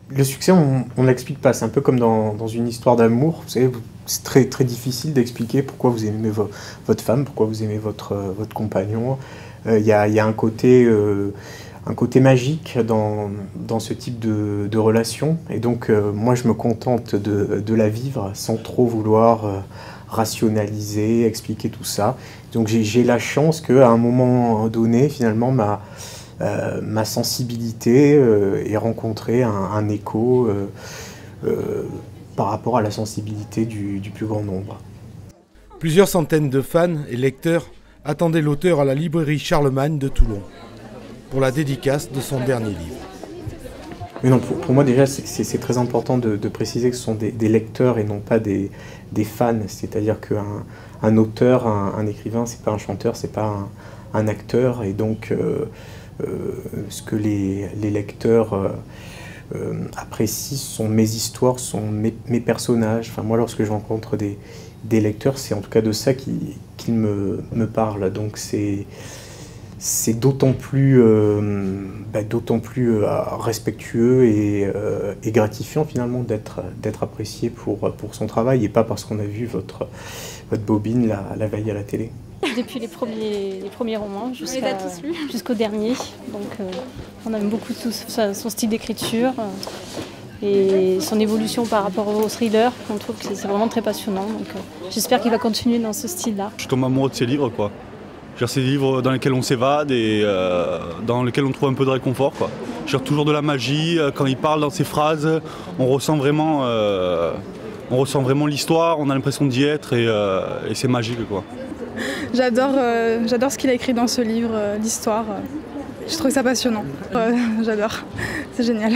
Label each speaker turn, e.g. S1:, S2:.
S1: Le succès, on ne l'explique pas. C'est un peu comme dans une histoire d'amour. Vous savez, c'est très, très difficile d'expliquer pourquoi vous aimez votre femme, pourquoi vous aimez votre compagnon. Il y a un côté magique dans ce type de relation. Et donc, moi, je me contente de la vivre sans trop vouloir rationaliser, expliquer tout ça. Donc, j'ai la chance qu'à un moment donné, finalement, ma sensibilité ait rencontré un écho par rapport à la sensibilité du plus grand nombre.
S2: Plusieurs centaines de fans et lecteurs attendaient l'auteur à la librairie Charlemagne de Toulon pour la dédicace de son dernier livre.
S1: Mais non, pour moi déjà c'est très important de préciser que ce sont des lecteurs et non pas des fans. C'est-à-dire qu'un auteur, un écrivain, c'est pas un chanteur, c'est pas un acteur. Et donc ce que les lecteurs apprécient sont mes histoires, sont mes personnages. Enfin, moi, lorsque je rencontre des lecteurs, c'est en tout cas de ça qu'ils me parlent. Donc c'est d'autant plus respectueux et gratifiant finalement d'être apprécié pour son travail et pas parce qu'on a vu votre bobine la veille à la télé.
S3: Depuis les premiers romans jusqu'au dernier. Donc on aime beaucoup son style d'écriture et son évolution par rapport au thriller. On trouve que c'est vraiment très passionnant. Donc j'espère qu'il va continuer dans ce style-là.
S4: Je tombe amoureux de ces livres, quoi. Genre ces livres dans lesquels on s'évade et dans lesquels on trouve un peu de réconfort, quoi. Genre toujours de la magie, quand il parle dans ses phrases, on ressent vraiment l'histoire, on a l'impression d'y être et c'est magique, quoi.
S5: J'adore ce qu'il a écrit dans ce livre, l'histoire. Je trouve ça passionnant. J'adore, c'est génial.